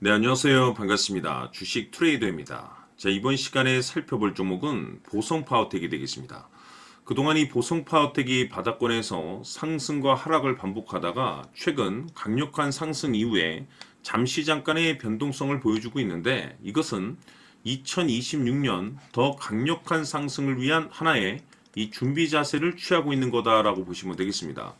네, 안녕하세요. 반갑습니다. 주식 트레이더입니다. 자, 이번 시간에 살펴볼 종목은 보성파워텍이 되겠습니다. 그동안 이 보성파워텍이 바닥권에서 상승과 하락을 반복하다가 최근 강력한 상승 이후에 잠시 잠깐의 변동성을 보여주고 있는데, 이것은 2026년 더 강력한 상승을 위한 하나의 이 준비 자세를 취하고 있는 거다라고 보시면 되겠습니다.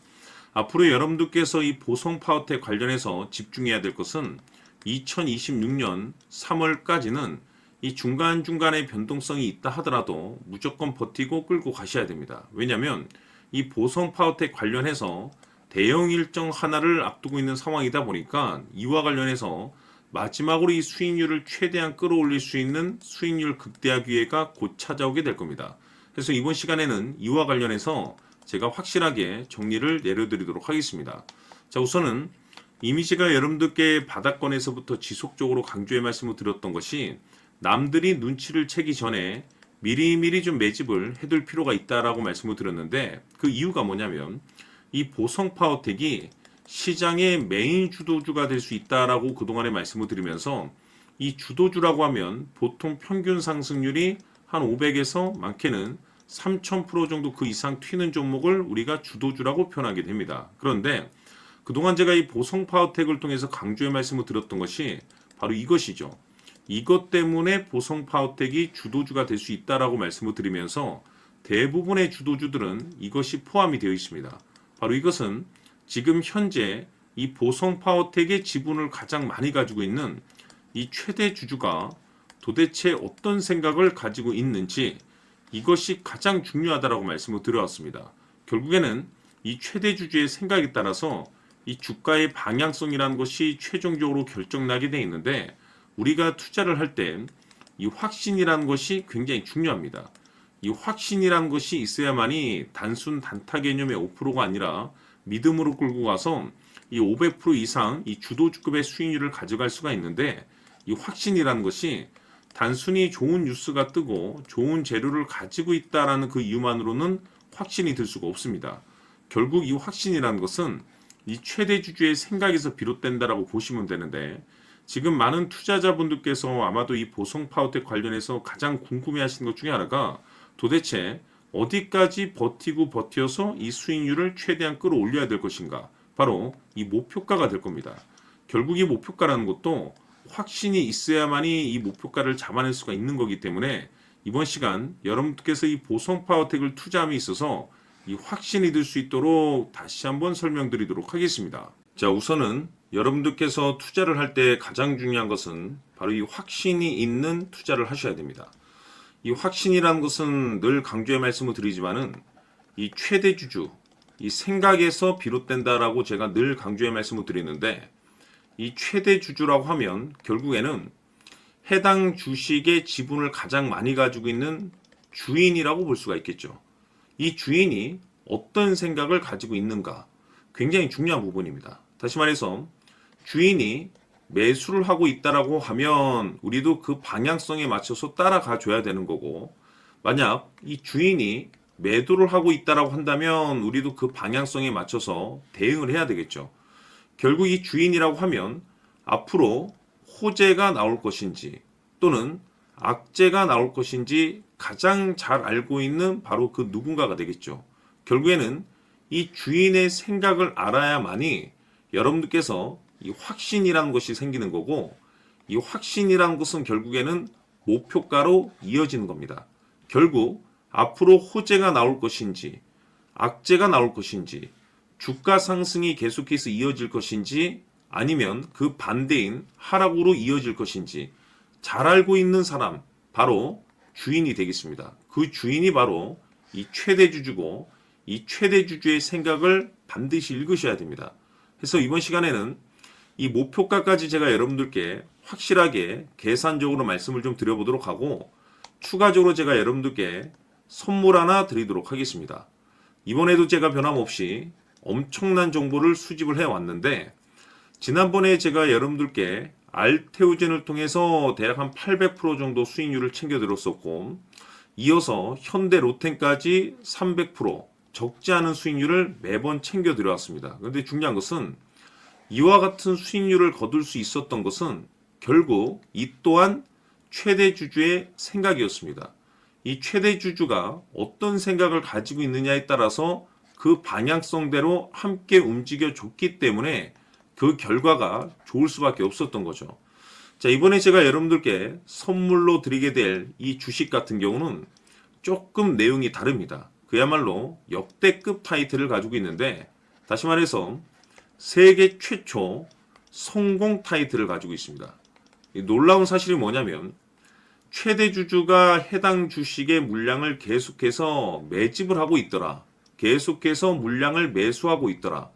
앞으로 여러분들께서 이 보성파워텍 관련해서 집중해야 될 것은 2026년 3월까지는 이 중간중간에 변동성이 있다 하더라도 무조건 버티고 끌고 가셔야 됩니다. 왜냐하면 이 보성파워텍 관련해서 대형 일정 하나를 앞두고 있는 상황이다 보니까 이와 관련해서 마지막으로 이 수익률을 최대한 끌어올릴 수 있는 수익률 극대화 기회가 곧 찾아오게 될 겁니다. 그래서 이번 시간에는 이와 관련해서 제가 확실하게 정리를 내려드리도록 하겠습니다. 자, 우선은 이미지가 여러분들께 바닥권에서부터 지속적으로 강조의 말씀을 드렸던 것이 남들이 눈치를 채기 전에 미리미리 좀 매집을 해둘 필요가 있다라고 말씀을 드렸는데, 그 이유가 뭐냐면 이 보성파워텍이 시장의 메인 주도주가 될 수 있다라고 그동안에 말씀을 드리면서, 이 주도주라고 하면 보통 평균 상승률이 한 500에서 많게는 3000% 정도 그 이상 튀는 종목을 우리가 주도주라고 표현하게 됩니다. 그런데 그동안 제가 이 보성파워텍을 통해서 강조의 말씀을 드렸던 것이 바로 이것이죠. 이것 때문에 보성파워텍이 주도주가 될 수 있다라고 말씀을 드리면서 대부분의 주도주들은 이것이 포함이 되어 있습니다. 바로 이것은 지금 현재 이 보성파워텍의 지분을 가장 많이 가지고 있는 이 최대 주주가 도대체 어떤 생각을 가지고 있는지, 이것이 가장 중요하다라고 말씀을 드려왔습니다. 결국에는 이 최대 주주의 생각에 따라서 이 주가의 방향성이라는 것이 최종적으로 결정나게 돼 있는데, 우리가 투자를 할 때 이 확신이라는 것이 굉장히 중요합니다. 이 확신이라는 것이 있어야만이 단순 단타 개념의 5%가 아니라 믿음으로 끌고 가서 이 500% 이상 이 주도주급의 수익률을 가져갈 수가 있는데, 이 확신이라는 것이 단순히 좋은 뉴스가 뜨고 좋은 재료를 가지고 있다라는 그 이유만으로는 확신이 들 수가 없습니다. 결국 이 확신이라는 것은 이 최대 주주의 생각에서 비롯된다라고 보시면 되는데, 지금 많은 투자자분들께서 아마도 이 보성파워텍 관련해서 가장 궁금해하시는 것 중에 하나가 도대체 어디까지 버티고 버텨서 이 수익률을 최대한 끌어올려야 될 것인가, 바로 이 목표가가 될 겁니다. 결국 이 목표가라는 것도 확신이 있어야만이 이 목표가를 잡아낼 수가 있는 거기 때문에 이번 시간 여러분께서 이 보성파워텍을 투자함에 있어서 이 확신이 들 수 있도록 다시 한번 설명드리도록 하겠습니다. 자, 우선은 여러분들께서 투자를 할 때 가장 중요한 것은 바로 이 확신이 있는 투자를 하셔야 됩니다. 이 확신이라는 것은 늘 강조의 말씀을 드리지만은 이 최대 주주, 이 생각에서 비롯된다라고 제가 늘 강조의 말씀을 드리는데, 이 최대 주주라고 하면 결국에는 해당 주식의 지분을 가장 많이 가지고 있는 주인이라고 볼 수가 있겠죠. 이 주인이 어떤 생각을 가지고 있는가, 굉장히 중요한 부분입니다. 다시 말해서 주인이 매수를 하고 있다라고 하면 우리도 그 방향성에 맞춰서 따라가 줘야 되는 거고, 만약 이 주인이 매도를 하고 있다라고 한다면 우리도 그 방향성에 맞춰서 대응을 해야 되겠죠. 결국 이 주인이라고 하면 앞으로 호재가 나올 것인지 또는 악재가 나올 것인지 가장 잘 알고 있는 바로 그 누군가가 되겠죠. 결국에는 이 주인의 생각을 알아야만이 여러분들께서 이 확신이라는 것이 생기는 거고, 이 확신이라는 것은 결국에는 목표가로 이어지는 겁니다. 결국 앞으로 호재가 나올 것인지 악재가 나올 것인지, 주가 상승이 계속해서 이어질 것인지 아니면 그 반대인 하락으로 이어질 것인지 잘 알고 있는 사람, 바로 주인이 되겠습니다. 그 주인이 바로 이 최대 주주고, 이 최대 주주의 생각을 반드시 읽으셔야 됩니다. 그래서 이번 시간에는 이 목표가까지 제가 여러분들께 확실하게 계산적으로 말씀을 좀 드려보도록 하고, 추가적으로 제가 여러분들께 선물 하나 드리도록 하겠습니다. 이번에도 제가 변함없이 엄청난 정보를 수집을 해왔는데, 지난번에 제가 여러분들께 알테오젠을 통해서 대략 한 800% 정도 수익률을 챙겨드렸었고, 이어서 현대 로템까지 300% 적지 않은 수익률을 매번 챙겨드려왔습니다. 그런데 중요한 것은 이와 같은 수익률을 거둘 수 있었던 것은 결국 이 또한 최대 주주의 생각이었습니다. 이 최대 주주가 어떤 생각을 가지고 있느냐에 따라서 그 방향성대로 함께 움직여 줬기 때문에 그 결과가 좋을 수밖에 없었던 거죠. 자, 이번에 제가 여러분들께 선물로 드리게 될 이 주식 같은 경우는 조금 내용이 다릅니다. 그야말로 역대급 타이틀을 가지고 있는데, 다시 말해서 세계 최초 성공 타이틀을 가지고 있습니다. 이 놀라운 사실이 뭐냐면 최대 주주가 해당 주식의 물량을 계속해서 매집을 하고 있더라. 계속해서 물량을 매수하고 있더라.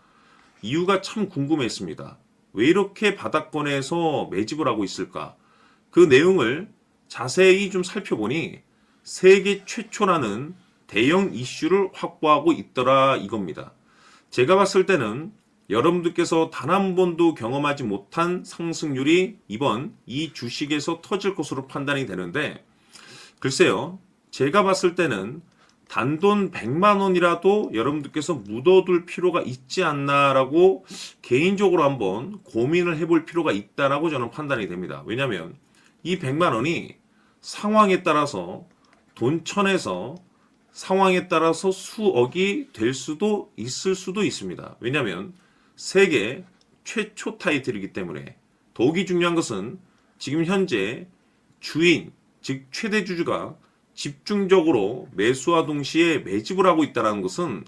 이유가 참 궁금했습니다. 왜 이렇게 바닥권에서 매집을 하고 있을까? 그 내용을 자세히 좀 살펴보니 세계 최초라는 대형 이슈를 확보하고 있더라 이겁니다. 제가 봤을 때는 여러분들께서 단 한 번도 경험하지 못한 상승률이 이번 이 주식에서 터질 것으로 판단이 되는데, 글쎄요, 제가 봤을 때는 단돈 100만 원이라도 여러분들께서 묻어둘 필요가 있지 않나라고 개인적으로 한번 고민을 해볼 필요가 있다라고 저는 판단이 됩니다. 왜냐하면 이 100만 원이 상황에 따라서 돈천에서 상황에 따라서 수억이 될 수도 있을 수도 있습니다. 왜냐하면 세계 최초 타이틀이기 때문에. 더욱이 중요한 것은 지금 현재 주인, 즉 최대 주주가 집중적으로 매수와 동시에 매집을 하고 있다는 것은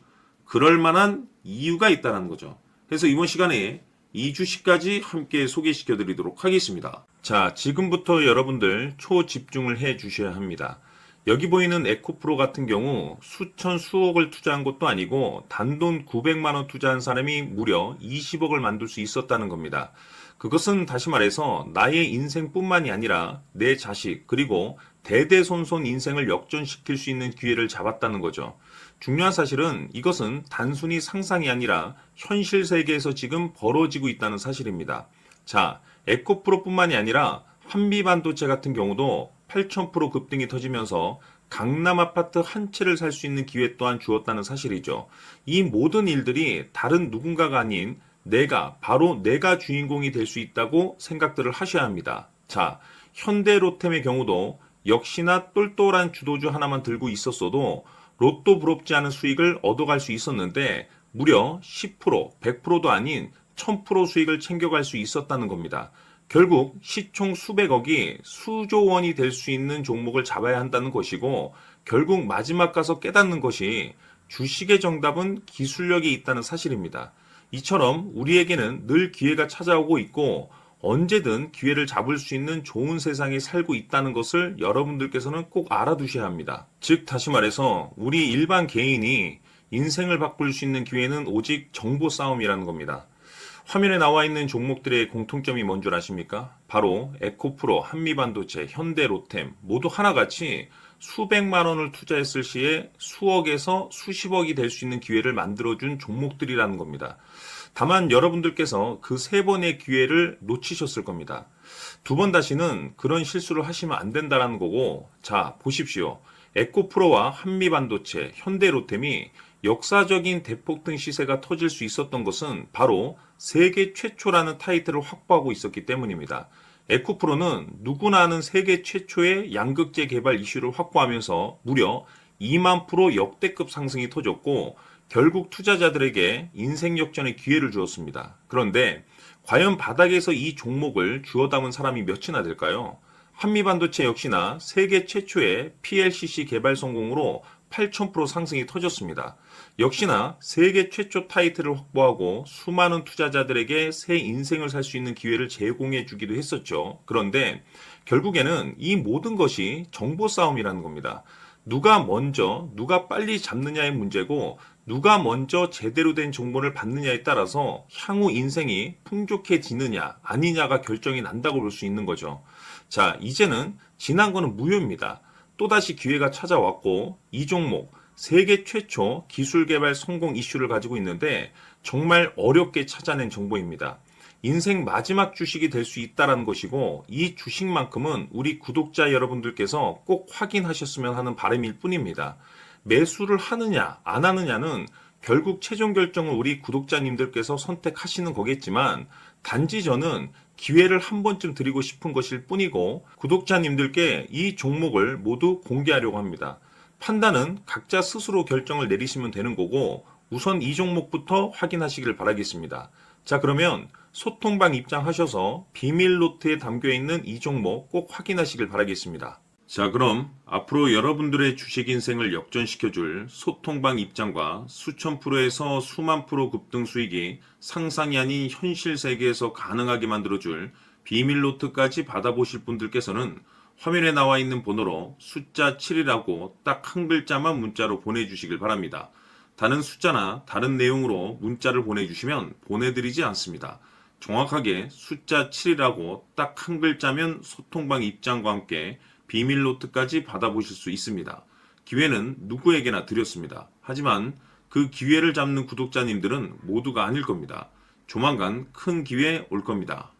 그럴 만한 이유가 있다는 거죠. 그래서 이번 시간에 이 주식까지 함께 소개시켜 드리도록 하겠습니다. 자, 지금부터 여러분들 초집중을 해 주셔야 합니다. 여기 보이는 에코프로 같은 경우 수천 수억을 투자한 것도 아니고 단돈 900만 원 투자한 사람이 무려 20억을 만들 수 있었다는 겁니다. 그것은 다시 말해서 나의 인생뿐만이 아니라 내 자식 그리고 대대손손 인생을 역전시킬 수 있는 기회를 잡았다는 거죠. 중요한 사실은 이것은 단순히 상상이 아니라 현실 세계에서 지금 벌어지고 있다는 사실입니다. 자, 에코프로뿐만이 아니라 한미반도체 같은 경우도 8,000% 급등이 터지면서 강남 아파트 한 채를 살 수 있는 기회 또한 주었다는 사실이죠. 이 모든 일들이 다른 누군가가 아닌 바로 내가 주인공이 될 수 있다고 생각들을 하셔야 합니다. 자, 현대로템의 경우도 역시나 똘똘한 주도주 하나만 들고 있었어도 로또 부럽지 않은 수익을 얻어갈 수 있었는데 무려 10%, 100%도 아닌 1000% 수익을 챙겨갈 수 있었다는 겁니다. 결국 시총 수백억이 수조 원이 될 수 있는 종목을 잡아야 한다는 것이고, 결국 마지막 가서 깨닫는 것이 주식의 정답은 기술력이 있다는 사실입니다. 이처럼 우리에게는 늘 기회가 찾아오고 있고 언제든 기회를 잡을 수 있는 좋은 세상에 살고 있다는 것을 여러분들께서는 꼭 알아두셔야 합니다. 즉 다시 말해서 우리 일반 개인이 인생을 바꿀 수 있는 기회는 오직 정보 싸움이라는 겁니다. 화면에 나와 있는 종목들의 공통점이 뭔 줄 아십니까? 바로 에코프로, 한미반도체, 현대로템 모두 하나같이 수백만 원을 투자했을 시에 수억에서 수십억이 될 수 있는 기회를 만들어준 종목들이라는 겁니다. 다만 여러분들께서 그 세 번의 기회를 놓치셨을 겁니다. 두 번 다시는 그런 실수를 하시면 안 된다는 거고, 자 보십시오. 에코프로와 한미반도체, 현대로템이 역사적인 대폭등 시세가 터질 수 있었던 것은 바로 세계 최초라는 타이틀을 확보하고 있었기 때문입니다. 에코프로는 누구나 아는 세계 최초의 양극재 개발 이슈를 확보하면서 무려 2만 프로 역대급 상승이 터졌고 결국 투자자들에게 인생 역전의 기회를 주었습니다. 그런데 과연 바닥에서 이 종목을 주워 담은 사람이 몇이나 될까요? 한미반도체 역시나 세계 최초의 PLCC 개발 성공으로 8,000% 상승이 터졌습니다. 역시나 세계 최초 타이틀을 확보하고 수많은 투자자들에게 새 인생을 살 수 있는 기회를 제공해 주기도 했었죠. 그런데 결국에는 이 모든 것이 정보 싸움이라는 겁니다. 누가 먼저, 누가 빨리 잡느냐의 문제고 누가 먼저 제대로 된 정보를 받느냐에 따라서 향후 인생이 풍족해지느냐 아니냐가 결정이 난다고 볼 수 있는 거죠. 자, 이제는 지난 거는 무효입니다. 또다시 기회가 찾아왔고 이 종목 세계 최초 기술 개발 성공 이슈를 가지고 있는데 정말 어렵게 찾아낸 정보입니다. 인생 마지막 주식이 될 수 있다는 것이고 이 주식만큼은 우리 구독자 여러분들께서 꼭 확인하셨으면 하는 바람일 뿐입니다. 매수를 하느냐 안 하느냐는 결국 최종 결정을 우리 구독자님들께서 선택하시는 거겠지만 단지 저는 기회를 한 번쯤 드리고 싶은 것일 뿐이고 구독자님들께 이 종목을 모두 공개하려고 합니다. 판단은 각자 스스로 결정을 내리시면 되는 거고 우선 이 종목부터 확인하시길 바라겠습니다. 자, 그러면 소통방 입장하셔서 비밀 노트에 담겨 있는 이 종목 꼭 확인하시길 바라겠습니다. 자, 그럼 앞으로 여러분들의 주식 인생을 역전시켜줄 소통방 입장과 수천 프로에서 수만 프로 급등 수익이 상상이 아닌 현실 세계에서 가능하게 만들어줄 비밀 노트까지 받아보실 분들께서는 화면에 나와 있는 번호로 숫자 7이라고 딱 한 글자만 문자로 보내주시길 바랍니다. 다른 숫자나 다른 내용으로 문자를 보내주시면 보내드리지 않습니다. 정확하게 숫자 7이라고 딱 한 글자면 소통방 입장과 함께 비밀 노트까지 받아보실 수 있습니다. 기회는 누구에게나 드렸습니다. 하지만 그 기회를 잡는 구독자님들은 모두가 아닐 겁니다. 조만간 큰 기회 올 겁니다.